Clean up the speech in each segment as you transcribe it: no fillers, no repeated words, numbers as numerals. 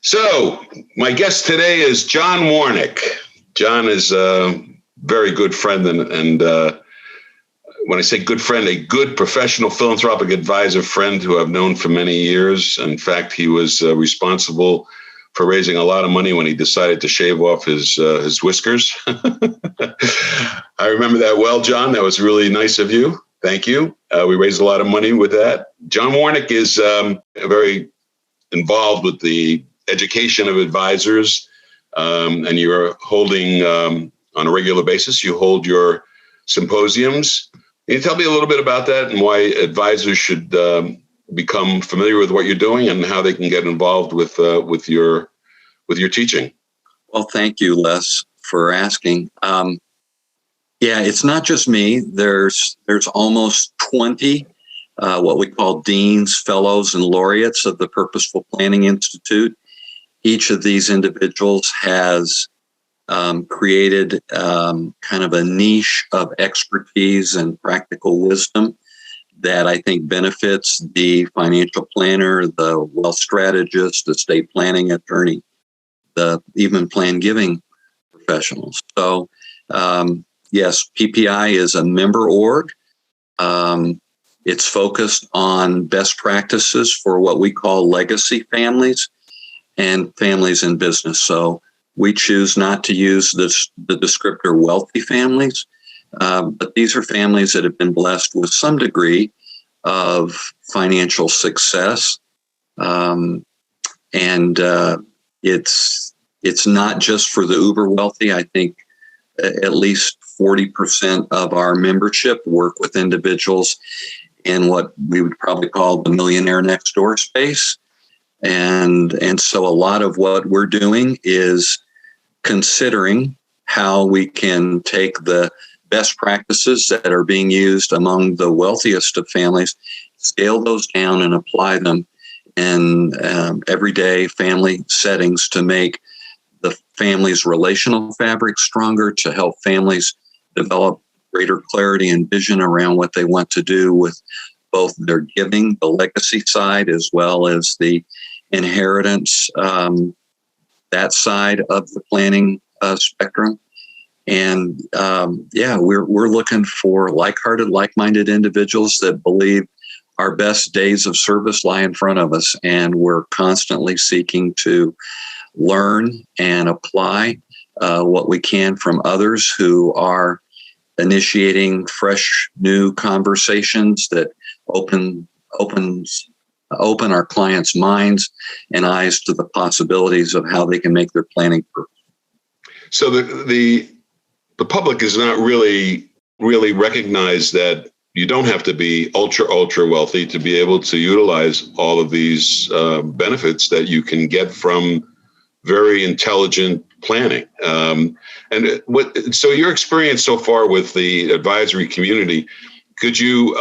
So my guest today is John Warnick. John is a very good friend, and when I say good friend, a good professional philanthropic advisor friend who I've known for many years. In fact, he was responsible for raising a lot of money when he decided to shave off his whiskers. I remember that well, John. That was really nice of you. Thank you. We raised a lot of money with that. John Warnick is very involved with the education of advisors, and you're holding on a regular basis. You hold your symposiums. Can you tell me a little bit about that and why advisors should become familiar with what you're doing and how they can get involved with your teaching? Well, thank you, Les, for asking. Yeah, it's not just me. There's almost 20 what we call deans, fellows, and laureates of the Purposeful Planning Institute. Each of these individuals has created kind of a niche of expertise and practical wisdom that I think benefits the financial planner, the wealth strategist, the estate planning attorney, the even plan giving professionals. So yes, PPI is a member org. It's focused on best practices for what we call legacy families and families in business. So we choose not to use the descriptor wealthy families, but these are families that have been blessed with some degree of financial success. And it's not just for the uber wealthy. I think at least 40% of our membership work with individuals in what we would probably call the millionaire next door space. And so a lot of what we're doing is considering how we can take the best practices that are being used among the wealthiest of families, scale those down and apply them in everyday family settings to make the family's relational fabric stronger, to help families develop greater clarity and vision around what they want to do with both their giving, the legacy side, as well as the inheritance, that side of the planning spectrum. And we're looking for like-hearted, like-minded individuals that believe our best days of service lie in front of us. And we're constantly seeking to learn and apply what we can from others who are initiating fresh new conversations that open our clients' minds and eyes to the possibilities of how they can make their planning perfect. So the public is not really recognized that you don't have to be ultra wealthy to be able to utilize all of these benefits that you can get from very intelligent planning. So your experience so far with the advisory community, could you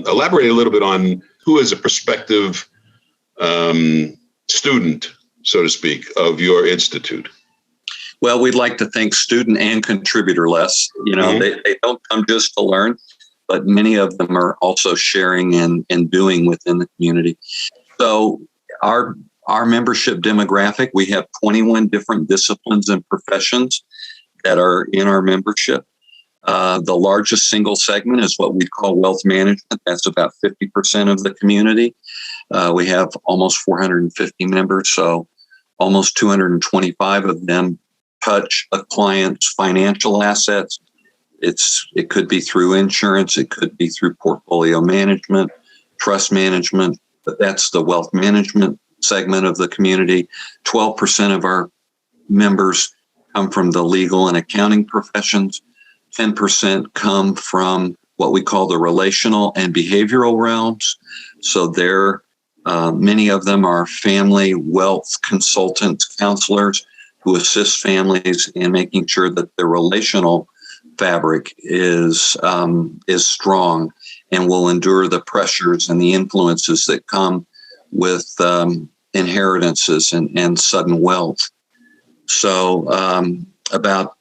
elaborate a little bit on who is a prospective student, so to speak, of your institute? Well, we'd like to think student and contributor less. You know, they don't come just to learn, but many of them are also sharing and doing within the community. So our membership demographic, we have 21 different disciplines and professions that are in our membership. The largest single segment is what we call wealth management. That's about 50% of the community. We have almost 450 members, so almost 225 of them touch a client's financial assets. It could be through insurance, it could be through portfolio management, trust management, but that's the wealth management segment of the community. 12% of our members come from the legal and accounting professions. 10% come from what we call the relational and behavioral realms. So many of them are family wealth consultants, counselors who assist families in making sure that the relational fabric is strong and will endure the pressures and the influences that come with inheritances and sudden wealth. So about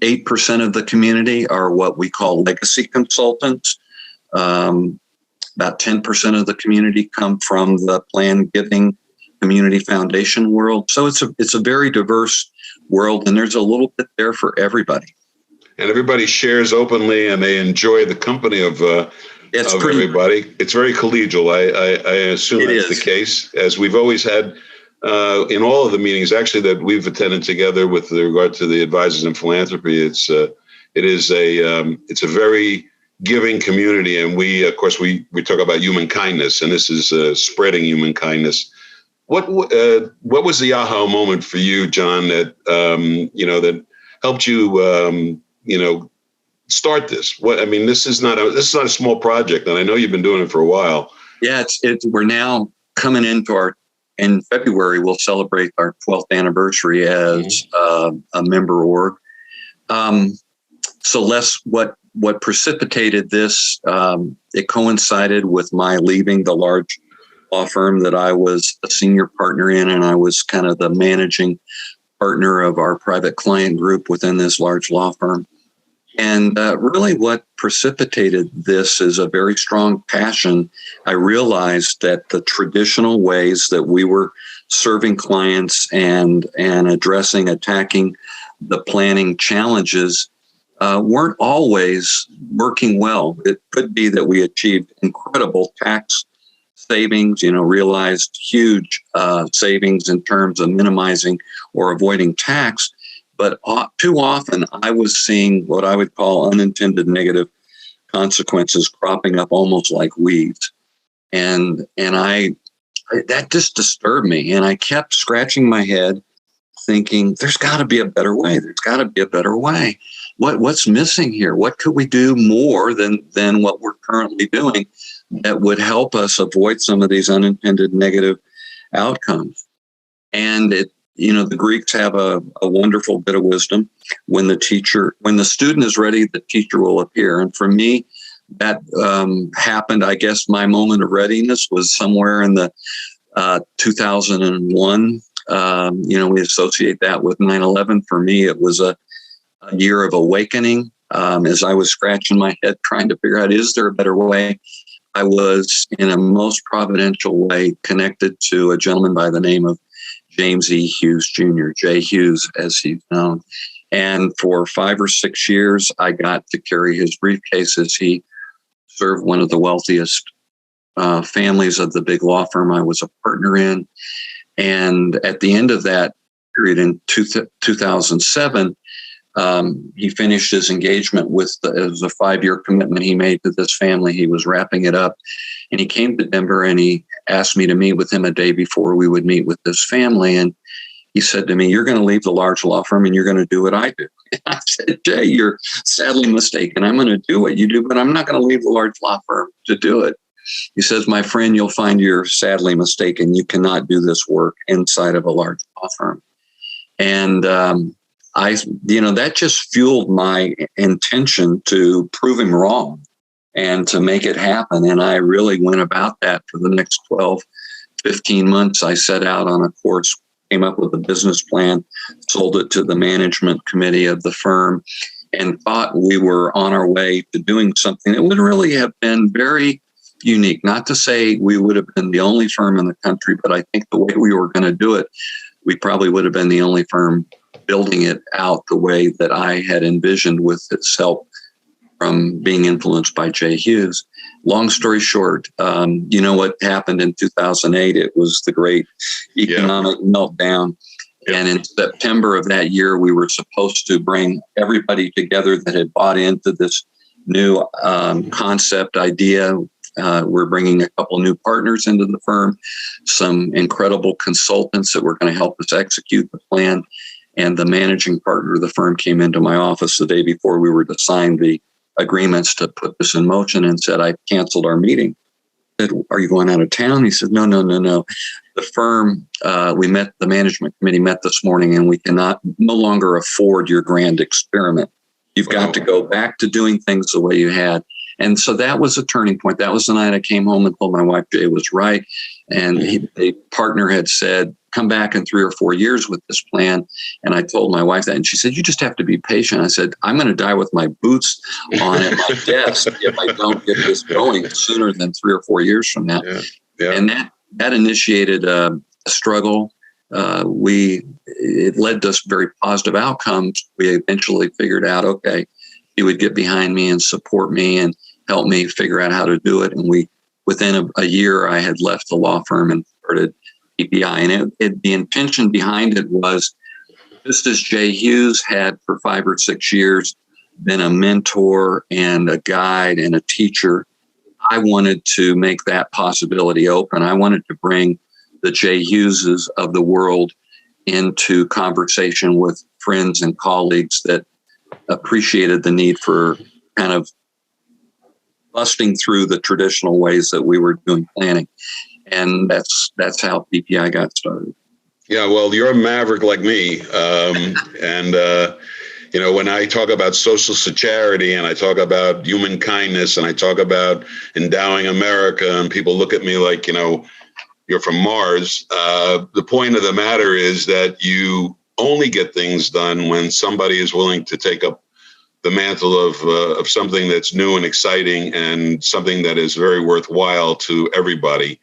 8% of the community are what we call legacy consultants. About 10% of the community come from the plan giving community foundation world. So it's a very diverse world, and there's a little bit there for everybody. And everybody shares openly, and they enjoy the company of everybody. It's very collegial. I assume that's the case, as we've always had in all of the meetings, actually, that we've attended together with regard to the Advisors in Philanthropy. It's a very giving community, and we talk about human kindness, and this is spreading human kindness. What was the aha moment for you, John, that that helped you start this? This is not a small project, and I know you've been doing it for a while. Yeah, we're now coming into in February, we'll celebrate our 12th anniversary as a member org. So what precipitated this, it coincided with my leaving the large law firm that I was a senior partner in, and I was kind of the managing partner of our private client group within this large law firm. And really what precipitated this is a very strong passion. I realized that the traditional ways that we were serving clients and attacking the planning challenges weren't always working well. It could be that we achieved incredible tax savings, realized huge savings in terms of minimizing or avoiding tax. But too often I was seeing what I would call unintended negative consequences cropping up almost like weeds. And that just disturbed me. And I kept scratching my head thinking, there's got to be a better way. There's got to be a better way. What's missing here? What could we do more than what we're currently doing that would help us avoid some of these unintended negative outcomes? And the Greeks have a wonderful bit of wisdom. When the student is ready, the teacher will appear. And for me, that happened. I guess my moment of readiness was somewhere in the 2001. We associate that with 9/11. For me, it was a year of awakening. As I was scratching my head trying to figure out, is there a better way? I was, in a most providential way, connected to a gentleman by the name of James E. Hughes Jr., Jay Hughes, as he's known. And for 5 or 6 years, I got to carry his briefcase as he served one of the wealthiest families of the big law firm I was a partner in. And at the end of that period in 2007, he finished his engagement it was a 5-year commitment he made to this family. He was wrapping it up, and he came to Denver and he asked me to meet with him a day before we would meet with this family. And he said to me, "You're going to leave the large law firm and you're going to do what I do." And I said, "Jay, you're sadly mistaken. I'm going to do what you do, but I'm not going to leave the large law firm to do it." He says, "My friend, you'll find you're sadly mistaken. You cannot do this work inside of a large law firm." And that just fueled my intention to prove him wrong and to make it happen. And I really went about that for the next 12, 15 months. I set out on a course, came up with a business plan, sold it to the management committee of the firm, and thought we were on our way to doing something that would really have been very unique. Not to say we would have been the only firm in the country, but I think the way we were going to do it, we probably would have been the only firm building it out the way that I had envisioned, with its help from being influenced by Jay Hughes. Long story short, what happened in 2008? It was the great economic meltdown. Yep. And in September of that year, we were supposed to bring everybody together that had bought into this new concept idea. We're bringing a couple new partners into the firm, some incredible consultants that were going to help us execute the plan. And the managing partner of the firm came into my office the day before we were to sign the agreements to put this in motion and said, "I canceled our meeting." I said, "Are you going out of town?" He said, No. The firm, the management committee met this morning, and we cannot no longer afford your grand experiment. You've got to go back to doing things the way you had. And so that was a turning point. That was the night I came home and told my wife Jay was right. And a partner had said, "Come back in 3 or 4 years with this plan." And I told my wife that, and she said, "You just have to be patient." I said, "I'm going to die with my boots on at my desk if I don't get this going sooner than 3 or 4 years from now." Yeah. And that initiated a struggle. It led to very positive outcomes. We eventually figured out, okay, he would get behind me and support me and help me figure out how to do it. And within a year, I had left the law firm and started PPI. And the intention behind it was, just as Jay Hughes had for 5 or 6 years been a mentor and a guide and a teacher, I wanted to make that possibility open. I wanted to bring the Jay Hugheses of the world into conversation with friends and colleagues that appreciated the need for kind of busting through the traditional ways that we were doing planning. And that's how PPI got started. Yeah, well, you're a maverick like me. When I talk about social secharity and I talk about human kindness and I talk about endowing America, and people look at me like, you're from Mars. The point of the matter is that you only get things done when somebody is willing to take up the mantle of something that's new and exciting and something that is very worthwhile to everybody.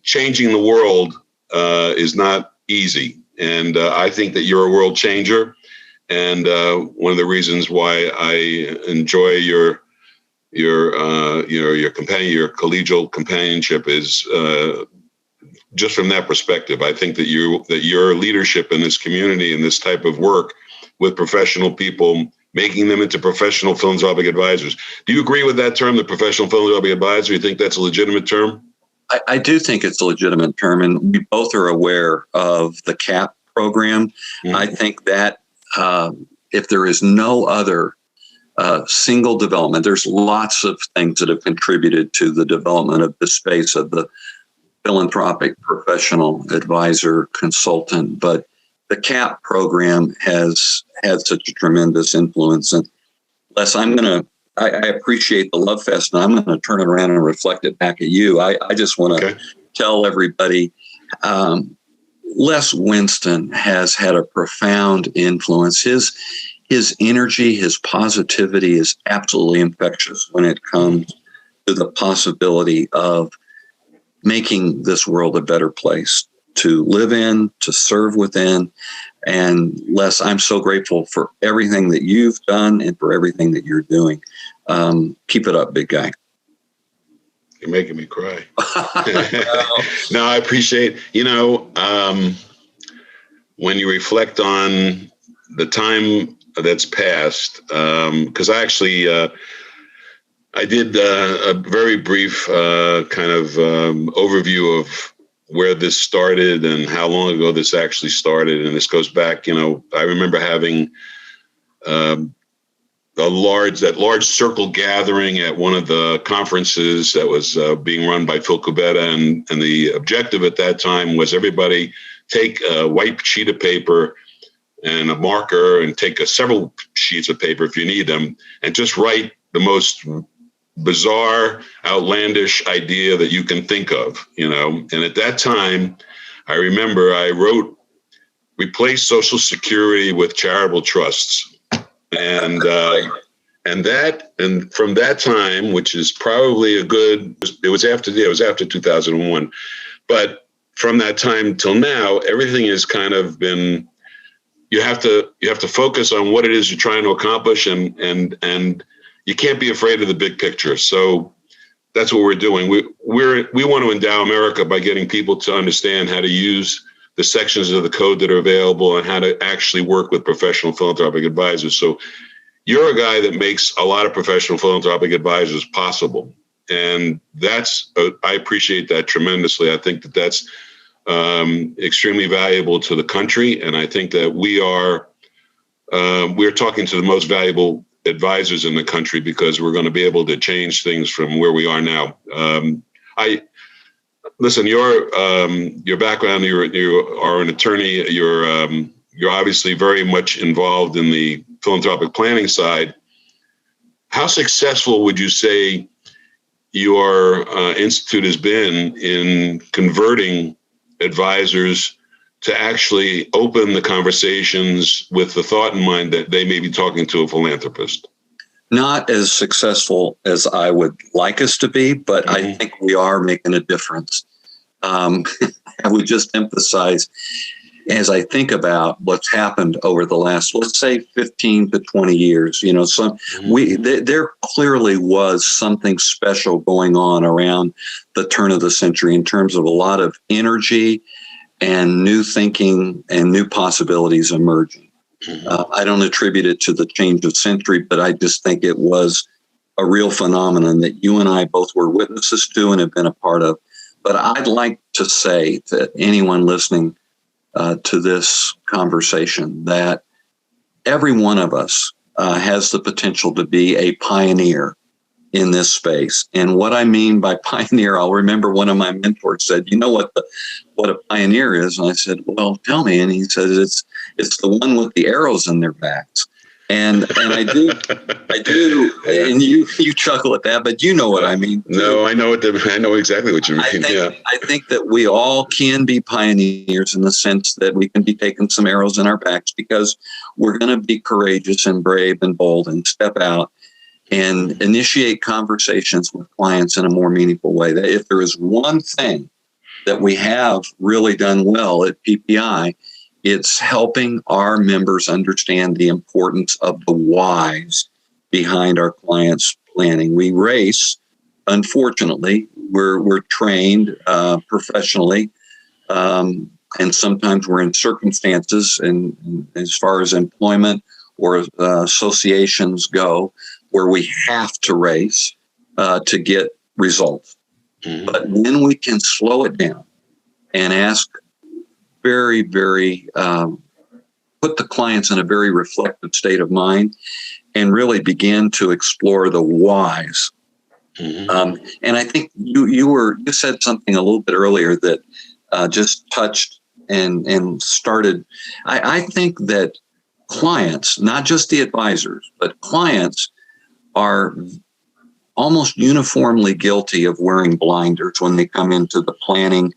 Changing the world is not easy. And I think that you're a world changer. And one of the reasons why I enjoy your collegial companionship is just from that perspective. I think that your leadership in this community and this type of work with professional people, making them into professional philanthropic advisors. Do you agree with that term, the professional philanthropic advisor? You think that's a legitimate term? I do think it's a legitimate term, and we both are aware of the CAP program. Mm-hmm. I think that if there is no other single development, there's lots of things that have contributed to the development of the space of the philanthropic professional advisor consultant, but the CAP program has had such a tremendous influence. And Les, I appreciate the love fest, and I'm going to turn it around and reflect it back at you. I just want to tell everybody, Les Winston has had a profound influence. His energy, his positivity is absolutely infectious when it comes to the possibility of making this world a better place to live in, to serve within. And Les, I'm so grateful for everything that you've done and for everything that you're doing. Keep it up, big guy. You're making me cry. No, I appreciate, when you reflect on the time that's passed, because I actually, I did a very brief kind of overview of where this started and how long ago this actually started. And this goes back, I remember having that large circle gathering at one of the conferences that was being run by Phil Kubetta. And the objective at that time was everybody take a white sheet of paper and a marker and take several sheets of paper if you need them and just write the most bizarre, outlandish idea that you can think of, And at that time, I remember I wrote, replace Social Security with charitable trusts. And from that time, which is probably it was after 2001, but from that time till now, everything has kind of been, you have to focus on what it is you're trying to accomplish, and you can't be afraid of the big picture. So that's what we're doing. We want to endow America by getting people to understand how to use the sections of the code that are available and how to actually work with professional philanthropic advisors. So you're a guy that makes a lot of professional philanthropic advisors possible. And I appreciate that tremendously. I think that that's extremely valuable to the country. And I think that we're talking to the most valuable advisors in the country because we're going to be able to change things from where we are now. Listen, your background, you are an attorney. You're obviously very much involved in the philanthropic planning side. How successful would you say your institute has been in converting advisors to actually open the conversations with the thought in mind that they may be talking to a philanthropist? Not as successful as I would like us to be, but I think we are making a difference. I would just emphasize, as I think about what's happened over the last, let's say, 15 to 20 years, there clearly was something special going on around the turn of the century in terms of a lot of energy and new thinking and new possibilities emerging. I don't attribute it to the change of century, but I just think it was a real phenomenon that you and I both were witnesses to and have been a part of. But I'd like to say that anyone listening to this conversation, that every one of us has the potential to be a pioneer in this space. And what I mean by pioneer, I'll remember one of my mentors said, "You know what a pioneer is?" And I said, "Well, tell me." And he says, it's the one with the arrows in their backs. And I do, and you chuckle at that, but you know what I mean. No, I know exactly what you mean. I think that we all can be pioneers in the sense that we can be taking some arrows in our backs because we're going to be courageous and brave and bold and step out and initiate conversations with clients in a more meaningful way. That if there is one thing that we have really done well at PPI, it's helping our members understand the importance of the whys behind our clients' planning. We race, unfortunately. We're trained professionally, and sometimes we're in circumstances, and as far as employment or associations go, where we have to race to get results. Mm-hmm. But when we can slow it down and ask very, very, put the clients in a very reflective state of mind and really begin to explore the whys. Mm-hmm. And I think you said something a little bit earlier that just touched and started. I think that clients, not just the advisors, but clients are almost uniformly guilty of wearing blinders when they come into the planning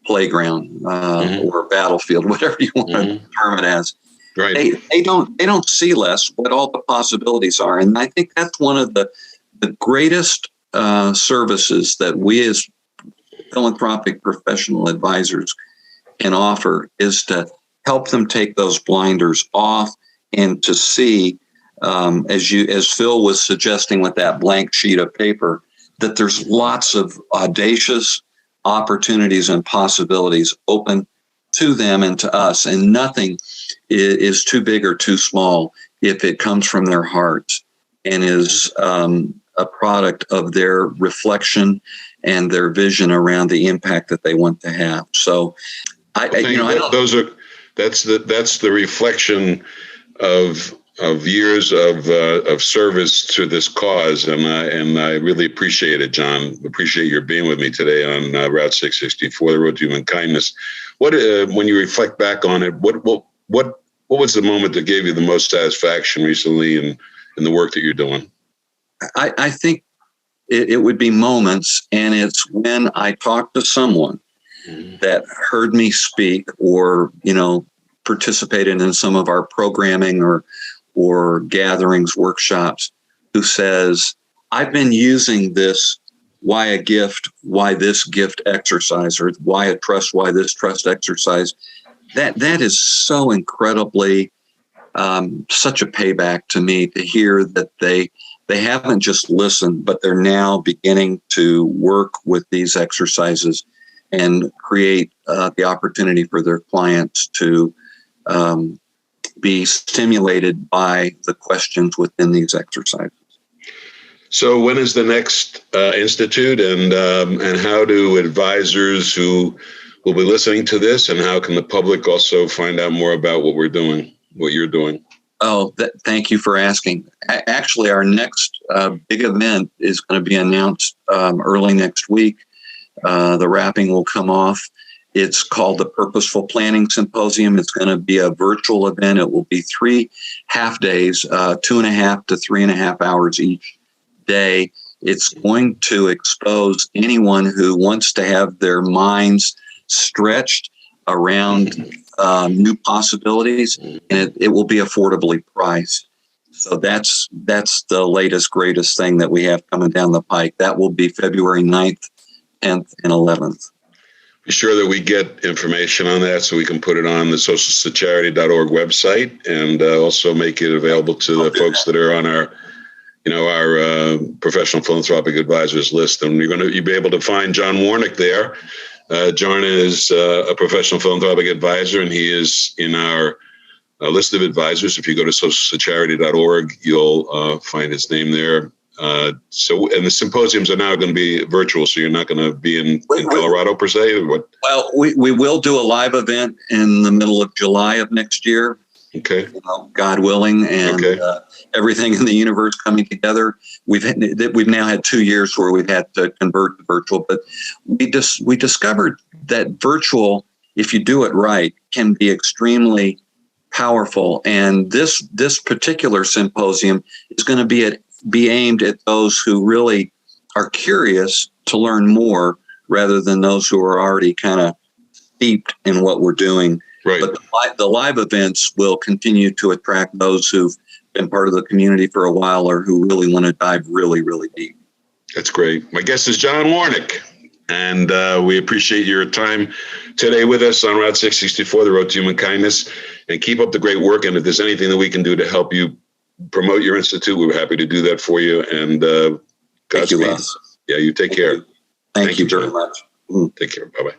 playground or battlefield, whatever you want to term it as. Right. They don't see less what all the possibilities are, and I think that's one of the greatest services that we as philanthropic professional advisors can offer is to help them take those blinders off and to see, as Phil was suggesting with that blank sheet of paper, that there's lots of audacious opportunities and possibilities open to them and to us, and nothing is too big or too small if it comes from their hearts and is a product of their reflection and their vision around the impact that they want to have. So, that's the reflection of years of service to this cause, and I really appreciate it, John. Appreciate your being with me today on Route 664, the Road to Human Kindness. What when you reflect back on it, what was the moment that gave you the most satisfaction recently in the work that you're doing? I think it would be moments, and it's when I talk to someone that heard me speak or participated in some of our programming or gatherings, workshops, who says, "I've been using this why a gift, why this gift exercise, or why a trust, why this trust exercise." That is so incredibly such a payback to me to hear that they haven't just listened, but they're now beginning to work with these exercises and create the opportunity for their clients to be stimulated by the questions within these exercises. So when is the next institute, and how do advisors who will be listening to this, and how can the public also find out more about what we're doing, what you're doing? Oh, thank you for asking. Actually, our next big event is going to be announced early next week. The wrapping will come off. It's called the Purposeful Planning Symposium. It's going to be a virtual event. It will be 3 half days, 2.5 to 3.5 hours each day. It's going to expose anyone who wants to have their minds stretched around new possibilities, and it will be affordably priced. So that's the latest, greatest thing that we have coming down the pike. That will be February 9th 10th, and 11th. Be sure that we get information on that so we can put it on the socialsecharity.org website, and also make it available to the folks that are on our professional philanthropic advisors list. And you'll be able to find John Warnick there. John is a professional philanthropic advisor, and he is in our list of advisors. If you go to socialsecharity.org, you'll find his name there. And the symposiums are now going to be virtual, so you're not going to be in Colorado per se? Or what? Well, we will do a live event in the middle of July of next year. Okay. God willing, and everything in the universe coming together. We've now had 2 years where we've had to convert to virtual, but we discovered that virtual, if you do it right, can be extremely powerful. And this particular symposium is going to be aimed at those who really are curious to learn more, rather than those who are already kind of steeped in what we're doing. Right. But the live events will continue to attract those who've been part of the community for a while, or who really want to dive really, really deep. That's great. My guest is John Warnick, and we appreciate your time today with us on Route 664, the road to human kindness. And keep up the great work. And if there's anything that we can do to help you promote your institute, we're happy to do that for you. And Godspeed. Thank you, Les. Yeah, you take care. Thank you very much. Take care. Bye-bye.